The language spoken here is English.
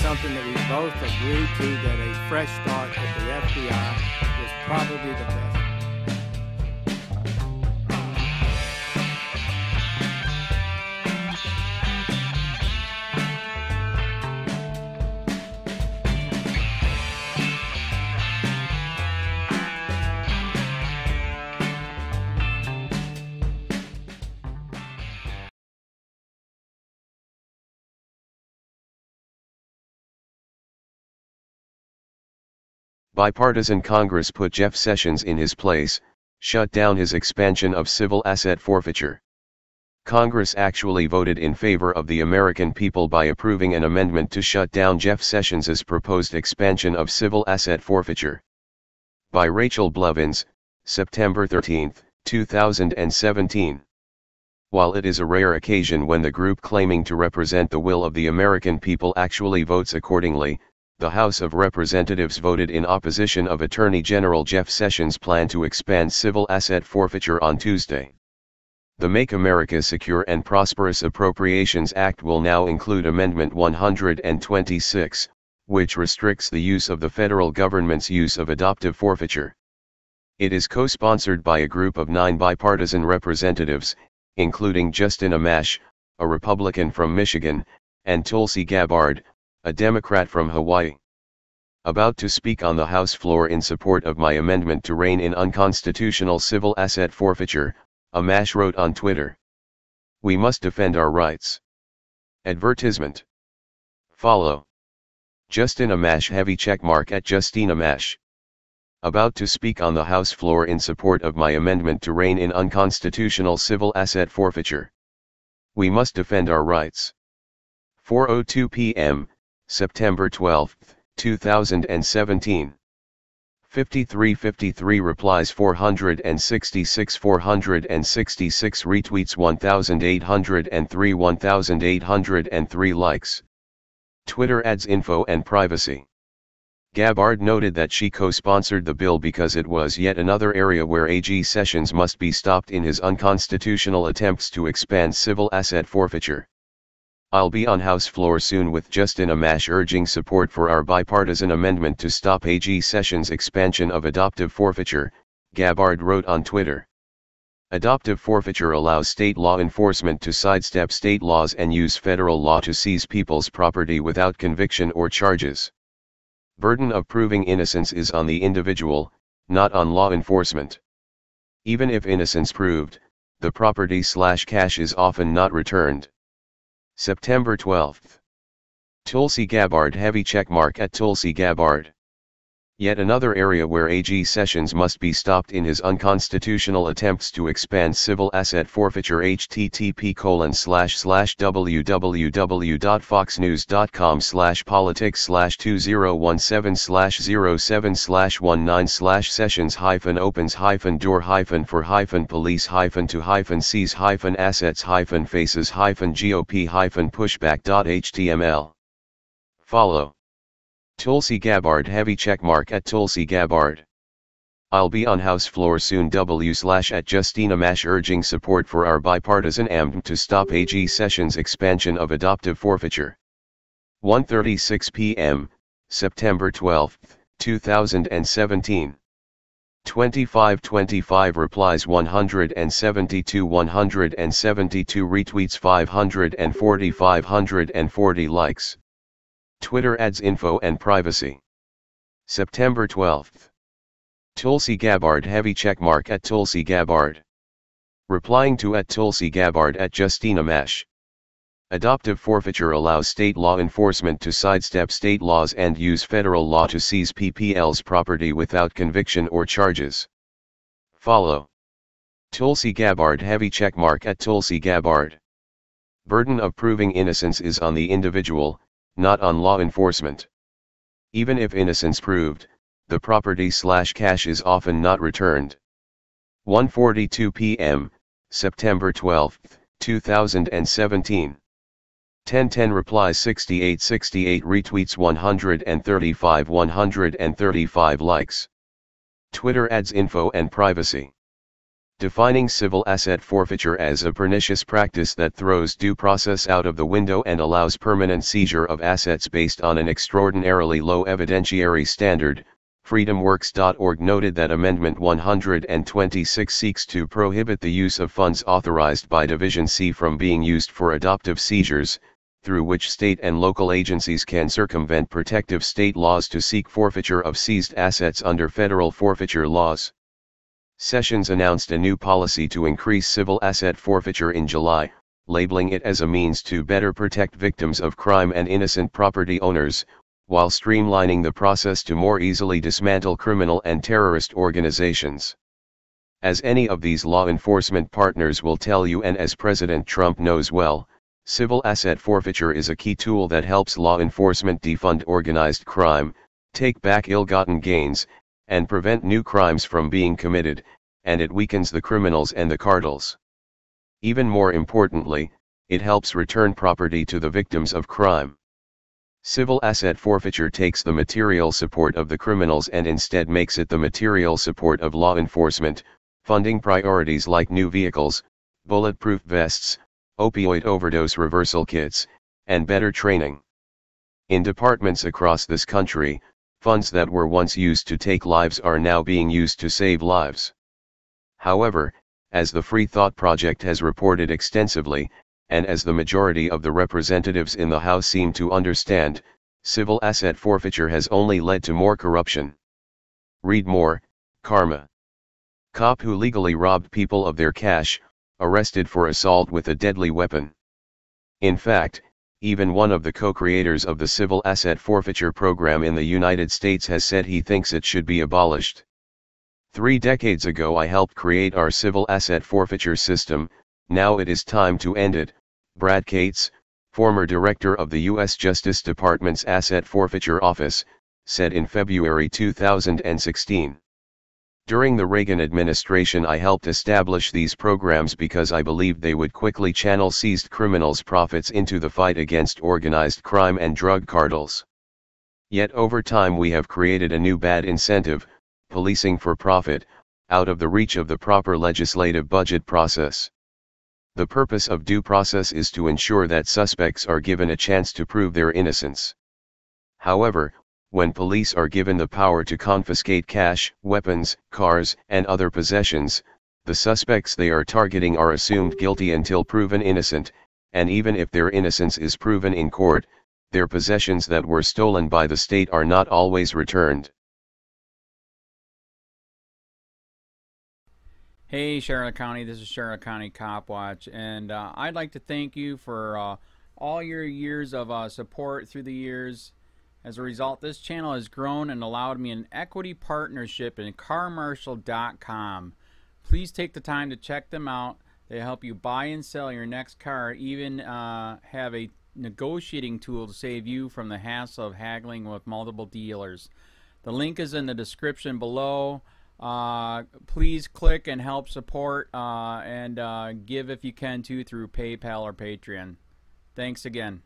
something that we both agreed to, that a fresh start at the FBI was probably the best. Bipartisan Congress put Jeff Sessions in his place, shut down his expansion of civil asset forfeiture. Congress actually voted in favor of the American people by approving an amendment to shut down Jeff Sessions' proposed expansion of civil asset forfeiture. By Rachel Blevins, September 13, 2017. While it is a rare occasion when the group claiming to represent the will of the American people actually votes accordingly, the House of Representatives voted in opposition of Attorney General Jeff Sessions' plan to expand civil asset forfeiture on Tuesday. The Make America Secure and Prosperous Appropriations Act will now include Amendment 126, which restricts the use of the federal government's use of adoptive forfeiture. It is co-sponsored by a group of 9 bipartisan representatives, including Justin Amash, a Republican from Michigan, and Tulsi Gabbard, a Democrat from Hawaii. About to speak on the House floor in support of my amendment to rein in unconstitutional civil asset forfeiture, Amash wrote on Twitter. "We must defend our rights." Advertisement. Follow. Justin Amash heavy checkmark at Justine Amash. About to speak on the House floor in support of my amendment to rein in unconstitutional civil asset forfeiture. We must defend our rights. 4:02 p.m., September 12, 2017. 5353 replies, 466 retweets, 1803 1803 likes. Twitter adds info and privacy. Gabbard noted that she co-sponsored the bill because it was yet another area where AG Sessions must be stopped in his unconstitutional attempts to expand civil asset forfeiture. "I'll be on House floor soon with Justin Amash urging support for our bipartisan amendment to stop AG Sessions' expansion of adoptive forfeiture," Gabbard wrote on Twitter. Adoptive forfeiture allows state law enforcement to sidestep state laws and use federal law to seize people's property without conviction or charges. Burden of proving innocence is on the individual, not on law enforcement. Even if innocence proved, the property/cash is often not returned. September 12. Tulsi Gabbard heavy checkmark at Tulsi Gabbard. Yet another area where AG Sessions must be stopped in his unconstitutional attempts to expand civil asset forfeiture. http://www.foxnews.com/politics/2017/077/1//2020-4-5-opens-for-door-for-police-to-see-hifan-assets-for-face-5G-OP-for-police. Follow. Tulsi Gabbard heavy checkmark at Tulsi Gabbard. "I'll be on House floor soon at Justine Amash urging support for our bipartisan amendment to stop AG Sessions' expansion of adoptive forfeiture." 1:36 p.m., September 12, 2017. 2525 replies, 172 retweets, 540 likes. Twitter adds info and privacy. September 12. Tulsi Gabbard heavy checkmark at Tulsi Gabbard. Replying to at Tulsi Gabbard at Justine Amash. Adoptive forfeiture allows state law enforcement to sidestep state laws and use federal law to seize PPL's property without conviction or charges. Follow. Tulsi Gabbard heavy checkmark at Tulsi Gabbard. Burden of proving innocence is on the individual, not on law enforcement. Even if innocence proved, the property/cash is often not returned. 1:42 p.m., September 12, 2017. 1010 replies, 68 retweets, 135 likes. Twitter adds info and privacy. defining civil asset forfeiture as a pernicious practice that throws due process out of the window and allows permanent seizure of assets based on an extraordinarily low evidentiary standard. FreedomWorks.org noted that Amendment 126 seeks to prohibit the use of funds authorized by Division C from being used for adoptive seizures, through which state and local agencies can circumvent protective state laws to seek forfeiture of seized assets under federal forfeiture laws. Sessions announced a new policy to increase civil asset forfeiture in July, labeling it as a means to better protect victims of crime and innocent property owners, while streamlining the process to more easily dismantle criminal and terrorist organizations. As any of these law enforcement partners will tell you, and as President Trump knows well, civil asset forfeiture is a key tool that helps law enforcement defund organized crime, take back ill-gotten gains, and prevent new crimes from being committed, and it weakens the criminals and the cartels. Even more importantly, it helps return property to the victims of crime. Civil asset forfeiture takes the material support of the criminals and instead makes it the material support of law enforcement, funding priorities like new vehicles, bulletproof vests, opioid overdose reversal kits, and better training. In departments across this country, funds that were once used to take lives are now being used to save lives. However, as the Free Thought Project has reported extensively, and as the majority of the representatives in the House seem to understand, civil asset forfeiture has only led to more corruption. Read more. Karma. Cop who legally robbed people of their cash, arrested for assault with a deadly weapon. In fact, even one of the co-creators of the civil asset forfeiture program in the United States has said he thinks it should be abolished. 3 decades ago I helped create our civil asset forfeiture system, now it is time to end it, Brad Cates, former director of the U.S. Justice Department's Asset Forfeiture Office, said in February 2016. During the Reagan administration I helped establish these programs because I believed they would quickly channel seized criminals' profits into the fight against organized crime and drug cartels. Yet over time we have created a new bad incentive, policing for profit, out of the reach of the proper legislative budget process. The purpose of due process is to ensure that suspects are given a chance to prove their innocence. However, when police are given the power to confiscate cash, weapons, cars, and other possessions, the suspects they are targeting are assumed guilty until proven innocent, and even if their innocence is proven in court, their possessions that were stolen by the state are not always returned. Hey Charlotte County, this is Charlotte County COPWATCH, and I'd like to thank you for all your years of support through the years. As a result, this channel has grown and allowed me an equity partnership in carmarshal.com. Please take the time to check them out. They help you buy and sell your next car, even have a negotiating tool to save you from the hassle of haggling with multiple dealers. The link is in the description below. Please click and help support and give if you can too through PayPal or Patreon. Thanks again.